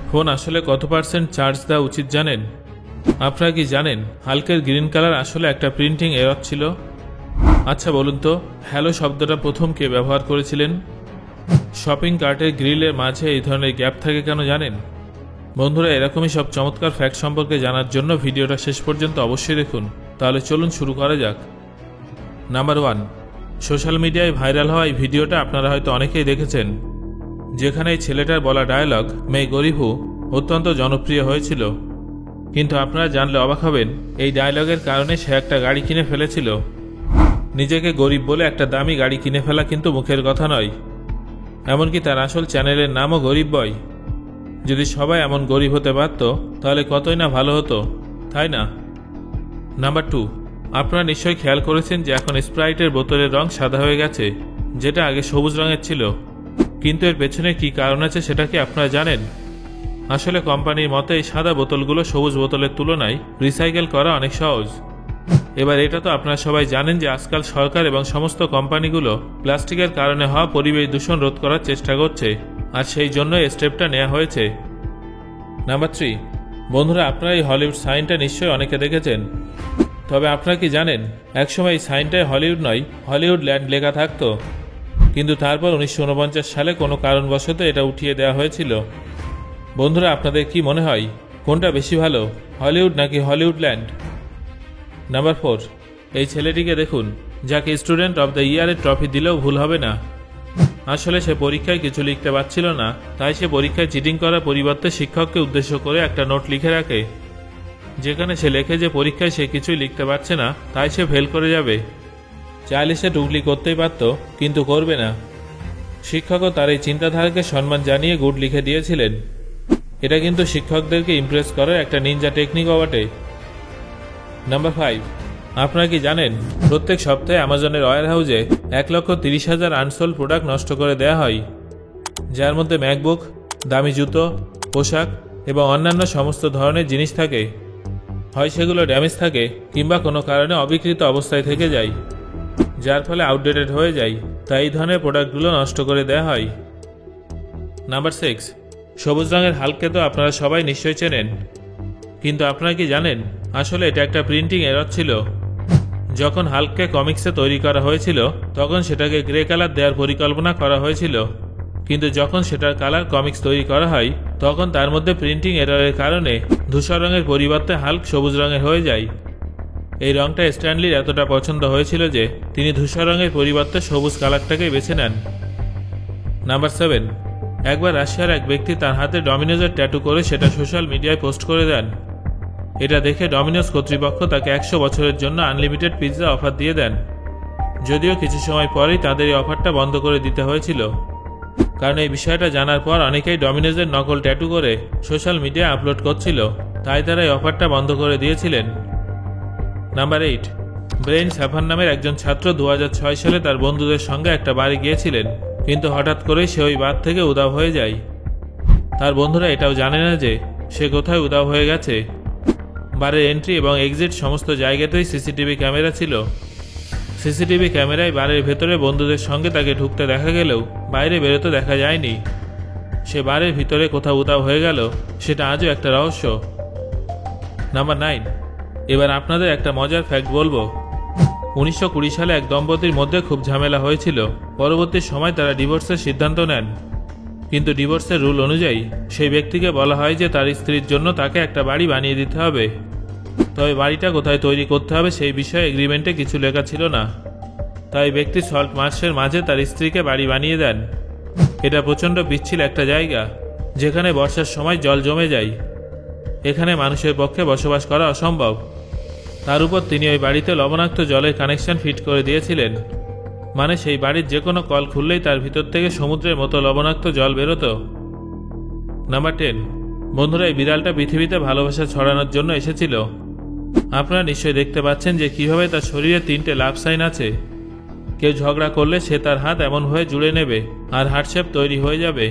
Phone আসলে কত percent charge দেওয়া উচিত জানেন? আপনারা কি জানেন হাল্কের গ্রিন কালার আসলে একটা প্রিন্টিং এরর ছিল? আচ্ছা বলুন তো, হ্যালো শব্দটা প্রথম কে ব্যবহার করেছিলেন? শপিং কার্টের গ্রিলের মাঝে এই ধরনের গ্যাপ থাকে কেন জানেন? বন্ধুরা, এরকমই সব চমৎকার ফ্যাক্ট সম্পর্কে জানার জন্য ভিডিওটা শেষ পর্যন্ত অবশ্যই দেখুন। তাহলে চলুন শুরু করা যাক। নাম্বার 1, সোশ্যাল মিডিয়ায় ভাইরাল হওয়া এই ভিডিওটা আপনারা হয়তো অনেকেই দেখেছেন, যেখানে এই ছেলেটার বলা ডায়ালগ মে গরিব হু অত্যন্ত জনপ্রিয় হয়েছিল। কিন্তু আপনারা জানলে অবাক হবেন, এই ডায়লগের কারণে সে একটা গাড়ি কিনে ফেলেছিল। নিজেকে গরিব বলে একটা দামি গাড়ি কিনে ফেলা কিন্তু মুখের কথা নয়, এমনকি তার আসল চ্যানেলের নামও গরিব বয়। যদি সবাই এমন গরিব হতে পারত তাহলে কতই না ভালো হতো, তাই না? নাম্বার 2, আপনারা নিশ্চয়ই খেয়াল করেছেন যে এখন স্প্রাইটের বোতলের রং সাদা হয়ে গেছে, যেটা আগে সবুজ রঙের ছিল। কিন্তু এর পেছনে কি কারণ আছে সেটা কি আপনারা জানেন? আসলে কোম্পানির মতে এই সাদা বোতলগুলো সবুজ বোতলের তুলনায় রিসাইকেল করা অনেক সহজ। এবার এটা তো আপনারা সবাই জানেন যে আজকাল সরকার এবং সমস্ত কোম্পানিগুলো প্লাস্টিকের কারণে হওয়া পরিবেশ দূষণ রোধ করার চেষ্টা করছে, আর সেই জন্য এই স্টেপটা নেওয়া হয়েছে। নাম্বার 3, বন্ধুরা, আপনারা এই হলিউড সাইনটা নিশ্চয়ই অনেকে দেখেছেন। তবে আপনারা কি জানেন একসময় এই সাইনটায় হলিউড নয়, হলিউড ল্যান্ড লেখা থাকতো, কিন্তু তারপর 1949 সালে কোনো কারণবশত এটা উঠিয়ে দেওয়া হয়েছিল। বন্ধুরা, আপনাদের কি মনে হয় কোনটা বেশি ভালো, হলিউড নাকি হলিউড ল্যান্ড? নাম্বার 4, এই ছেলেটিকে দেখুন, যাকে স্টুডেন্ট অব দ্য ইয়ারের ট্রফি দিলেও ভুল হবে না। আসলে সে পরীক্ষায় কিছু লিখতে পারছিল না, তাই সে পরীক্ষায় চিটিং করার পরিবর্তে শিক্ষককে উদ্দেশ্য করে একটা নোট লিখে রাখে, যেখানে সে লেখে যে পরীক্ষায় সে কিছুই লিখতে পারছে না, তাই সে ফেল করে যাবে। চাইলে সে টুকলি করতেই পারত, কিন্তু করবে না। শিক্ষকও তার এই চিন্তাধারাকে সম্মান জানিয়ে গুড লিখে দিয়েছিলেন। এটা কিন্তু শিক্ষকদেরকে ইমপ্রেস করার একটা নিনজা টেকনিকও বটে। নাম্বার 5, আপনারা কি জানেন প্রত্যেক সপ্তাহে অ্যামাজনের ওয়্যার হাউসে 1,30,000 আনসোল্ড প্রোডাক্ট নষ্ট করে দেওয়া হয়, যার মধ্যে ম্যাকবুক, দামি জুতো, পোশাক এবং অন্যান্য সমস্ত ধরনের জিনিস থাকে। হয় সেগুলো ড্যামেজ থাকে কিংবা কোনো কারণে অবিকৃত অবস্থায় থেকে যায়, যার ফলে আউটডেটেড হয়ে যায়, তাই এই ধরনের প্রোডাক্টগুলো নষ্ট করে দেওয়া হয়। নাম্বার 6, সবুজ রঙের হাল্ককে তো আপনারা সবাই নিশ্চয়ই চেনেন, কিন্তু আপনারা কি জানেন আসলে এটা একটা প্রিন্টিং এরর ছিল। যখন হাল্ককে কমিক্সে তৈরি করা হয়েছিল তখন সেটাকে গ্রে কালার দেওয়ার পরিকল্পনা করা হয়েছিল, কিন্তু যখন সেটার কালার কমিক্স তৈরি করা হয় তখন তার মধ্যে প্রিন্টিং এররের কারণে ধূসর রঙের পরিবর্তে হাল্ক সবুজ রঙের হয়ে যায়। এই রঙটা স্ট্যানলির এতটা পছন্দ হয়েছিল যে তিনি ধূসর রঙের পরিবর্তে সবুজ কালারটাকেই বেছে নেন। নাম্বার 7, একবার রাশিয়ার এক ব্যক্তি তার হাতে ডমিনোজের ট্যাটু করে সেটা সোশ্যাল মিডিয়ায় পোস্ট করে দেন। এটা দেখে ডমিনোজ কর্তৃপক্ষ তাকে 100 বছরের জন্য আনলিমিটেড পিৎজা অফার দিয়ে দেন, যদিও কিছু সময় পরেই তাদের এই অফারটা বন্ধ করে দিতে হয়েছিল, কারণ এই বিষয়টা জানার পর অনেকেই ডমিনোজের নকল ট্যাটু করে সোশ্যাল মিডিয়ায় আপলোড করছিল, তাই তারা এই অফারটা বন্ধ করে দিয়েছিলেন। নাম্বার 8, ব্রেইন স্যাফার নামের একজন ছাত্র 2006 সালে তার বন্ধুদের সঙ্গে একটা বাড়ি গিয়েছিলেন, কিন্তু হঠাৎ করেই সে ওই বার থেকে উধাও হয়ে যায়। তার বন্ধুরা এটাও জানে না যে সে কোথায় উধাও হয়ে গেছে। বারের এন্ট্রি এবং এক্সিট সমস্ত জায়গাতেই সিসিটিভি ক্যামেরা ছিল। সিসিটিভি ক্যামেরায় বারের ভেতরে বন্ধুদের সঙ্গে তাকে ঢুকতে দেখা গেলেও বাইরে বেরোতে দেখা যায়নি। সে বারের ভিতরে কোথাও উধাও হয়ে গেল, সেটা আজও একটা রহস্য। নাম্বার 9, এবার আপনাদের একটা মজার ফ্যাক্ট বলবো। 1920 সালে এক দম্পতির মধ্যে খুব ঝামেলা হয়েছিল, পরবর্তী সময় তারা ডিভোর্সের সিদ্ধান্ত নেন, কিন্তু ডিভোর্সের রুল অনুযায়ী সেই ব্যক্তিকে বলা হয় যে তার স্ত্রীর জন্য তাকে একটা বাড়ি বানিয়ে দিতে হবে, তবে বাড়িটা কোথায় তৈরি করতে হবে সেই বিষয়ে এগ্রিমেন্টে কিছু লেখা ছিল না, তাই ব্যক্তি সল্ট মার্শের মাঝে তার স্ত্রীকে বাড়ি বানিয়ে দেন। এটা প্রচণ্ড পিচ্ছিল একটা জায়গা, যেখানে বর্ষার সময় জল জমে যায়। এখানে মানুষের পক্ষে বসবাস করা অসম্ভব। তার উপর তিনি ওই বাড়িতে লবণাক্ত জলের কানেকশন ফিট করে দিয়েছিলেন, মানে সেই বাড়ির যে কোনো কল খুললেই তার ভিতর থেকে সমুদ্রের মতো লবণাক্ত জল বেরোতো। নাম্বার 10, বন্ধুরা, এই বিড়ালটা পৃথিবীতে ভালোবাসা ছড়ানোর জন্য এসেছিল। আপনারা নিশ্চয়ই দেখতে পাচ্ছেন যে কিভাবে তার শরীরে 3টে লাভ সাইন আছে। কেউ ঝগড়া করলে সে তার হাত এমনভাবে জুড়ে নেবে আর হার্ট শেপ তৈরি হয়ে যাবে।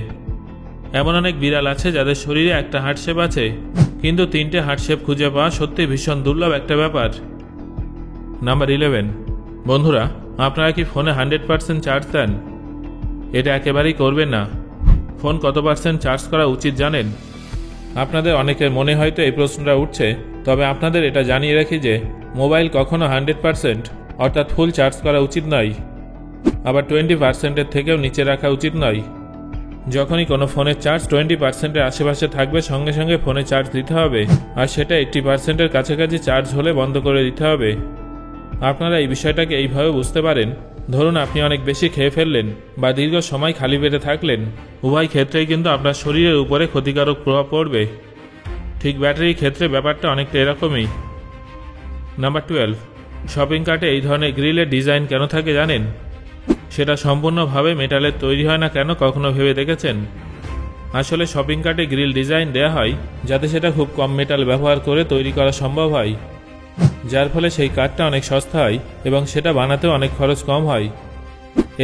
এমন অনেক বিড়াল আছে যাদের শরীরে একটা হার্ট শেপ আছে, কিন্তু 3টে হার্ট শেপ খুঁজে পাওয়া সত্যি ভীষণ দুর্লভ একটা ব্যাপার। নাম্বার 11, বন্ধুরা, আপনারা কি ফোনে 100% চার্জ দেন? এটা একেবারেই করবেন না। ফোন কত পার্সেন্ট চার্জ করা উচিত জানেন? আপনাদের অনেকের মনে হয়তো এই প্রশ্নটা উঠছে, তবে আপনাদের এটা জানিয়ে রাখি যে মোবাইল কখনো 100% অর্থাৎ ফুল চার্জ করা উচিত নয়, আবার 20%-এর থেকেও নিচে রাখা উচিত নয়। যখনই কোনো ফোনের চার্জ 20%-এর আশেপাশে থাকবে সঙ্গে সঙ্গে ফোনে চার্জ দিতে হবে, আর সেটা 80%-এর কাছাকাছি চার্জ হলে বন্ধ করে দিতে হবে। আপনারা এই বিষয়টাকে এইভাবে বুঝতে পারেন, ধরুন আপনি অনেক বেশি খেয়ে ফেললেন বা দীর্ঘ সময় খালি পেটে থাকলেন, উভয় ক্ষেত্রেই কিন্তু আপনার শরীরের উপরে ক্ষতিকারক প্রভাব পড়বে। ঠিক ব্যাটারির ক্ষেত্রে ব্যাপারটা অনেকটা এরকমই। নাম্বার 12, শপিং কার্টে এই ধরনের গ্রিলের ডিজাইন কেন থাকে জানেন? সেটা সম্পূর্ণভাবে মেটালের তৈরি হয় না কেন কখনো ভেবে দেখেছেন? আসলে শপিং কার্টে গ্রিল ডিজাইন দেয়া হয় যাতে সেটা খুব কম মেটাল ব্যবহার করে তৈরি করা সম্ভব হয়, যার ফলে সেই কার্টটা অনেক সস্তা হয় এবং সেটা বানাতেও অনেক খরচ কম হয়।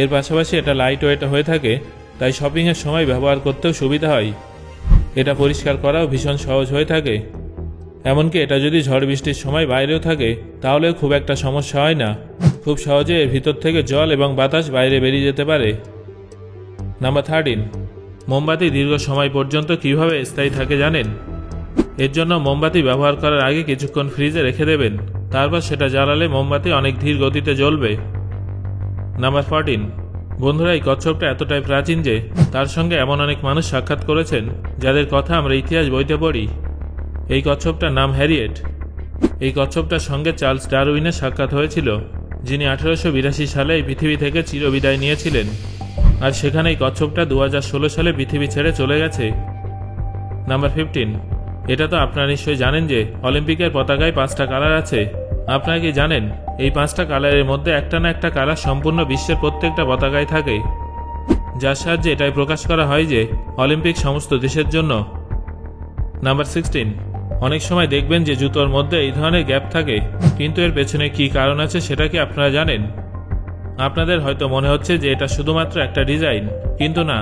এর পাশাপাশি এটা লাইট ওয়েট হয়ে থাকে, তাই শপিংয়ের সময় ব্যবহার করতেও সুবিধা হয়। এটা পরিষ্কার করাও ভীষণ সহজ হয়ে থাকে। এমনকি এটা যদি ঝড় বৃষ্টির সময় বাইরেও থাকে তাহলেও খুব একটা সমস্যা হয় না, খুব সহজে এর ভিতর থেকে জল এবং বাতাস বাইরে বেরিয়ে যেতে পারে। নাম্বার 13, মোমবাতি দীর্ঘ সময় পর্যন্ত কিভাবে স্থায়ী থাকে জানেন? এর জন্য মোমবাতি ব্যবহার করার আগে কিছুক্ষণ ফ্রিজে রেখে দেবেন, তারপর সেটা জ্বালালে মোমবাতি অনেক ধীর গতিতে জ্বলবে। নাম্বার 14, বন্ধুরা, এই কচ্ছপটা এতটাই প্রাচীন যে তার সঙ্গে এমন অনেক মানুষ সাক্ষাৎ করেছেন যাদের কথা আমরা ইতিহাস বইতে পড়ি। এই কচ্ছপটার নাম হ্যারিয়েট। এই কচ্ছপটার সঙ্গে চার্লস ডারউইনের সাক্ষাৎ হয়েছিল, যিনি 1882 সালে এই পৃথিবী থেকে চিরবিদায় নিয়েছিলেন, আর সেখানেই কচ্ছপটা 2016 সালে পৃথিবী ছেড়ে চলে গেছে। নাম্বার 15, এটা তো আপনারা নিশ্চয়ই জানেন যে অলিম্পিকের পতাকায় 5টা কালার আছে। আপনারা কি জানেন এই 5টা কালারের মধ্যে একটা না একটা কালার সম্পূর্ণ বিশ্বের প্রত্যেকটা পতাকায় থাকে, যার সাহায্যে এটাই প্রকাশ করা হয় যে অলিম্পিক সমস্ত দেশের জন্য। নাম্বার 16, অনেক সময় দেখবেন যে জুতোর মধ্যে এই ধরনের গ্যাপ থাকে, কিন্তু এর পেছনে কি কারণ আছে সেটা কি আপনারা জানেন? আপনাদের হয়তো মনে হচ্ছে যে এটা শুধুমাত্র একটা ডিজাইন, কিন্তু না।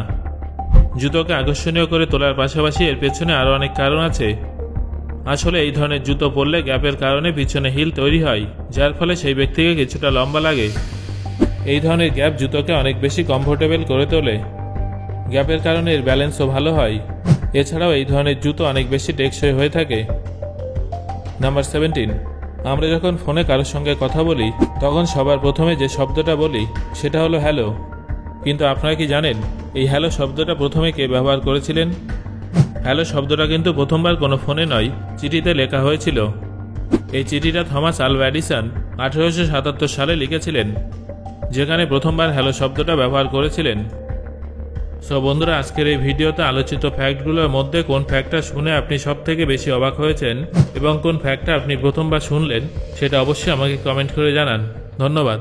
জুতোকে আকর্ষণীয় করে তোলার পাশাপাশি এর পেছনে আরও অনেক কারণ আছে। আসলে এই ধরনের জুতো পরলে গ্যাপের কারণে পিছনে হিল তৈরি হয়, যার ফলে সেই ব্যক্তিকে কিছুটা লম্বা লাগে। এই ধরনের গ্যাপ জুতোকে অনেক বেশি কমফোর্টেবল করে তোলে। গ্যাপের কারণে এর ব্যালেন্সও ভালো হয়। এছাড়াও এই ধরনের জুতো অনেক বেশি টেকসই হয়ে থাকে। নাম্বার 17, আমরা যখন ফোনে কারোর সঙ্গে কথা বলি তখন সবার প্রথমে যে শব্দটা বলি সেটা হলো হ্যালো। কিন্তু আপনারা কি জানেন এই হ্যালো শব্দটা প্রথমে কে ব্যবহার করেছিলেন? হ্যালো শব্দটা কিন্তু প্রথমবার কোনো ফোনে নয়, চিঠিতে লেখা হয়েছিল। এই চিঠিটা থমাস আলভা এডিসন 1877 সালে লিখেছিলেন, যেখানে প্রথমবার হ্যালো শব্দটা ব্যবহার করেছিলেন। সো বন্ধুরা, আজকের এই ভিডিওতে আলোচিত ফ্যাক্টগুলোর মধ্যে কোন ফ্যাক্টটা শুনে আপনি সব থেকে বেশি অবাক হয়েছেন এবং কোন ফ্যাক্টটা আপনি প্রথমবার শুনলেন সেটা অবশ্যই আমাকে কমেন্ট করে জানান। ধন্যবাদ।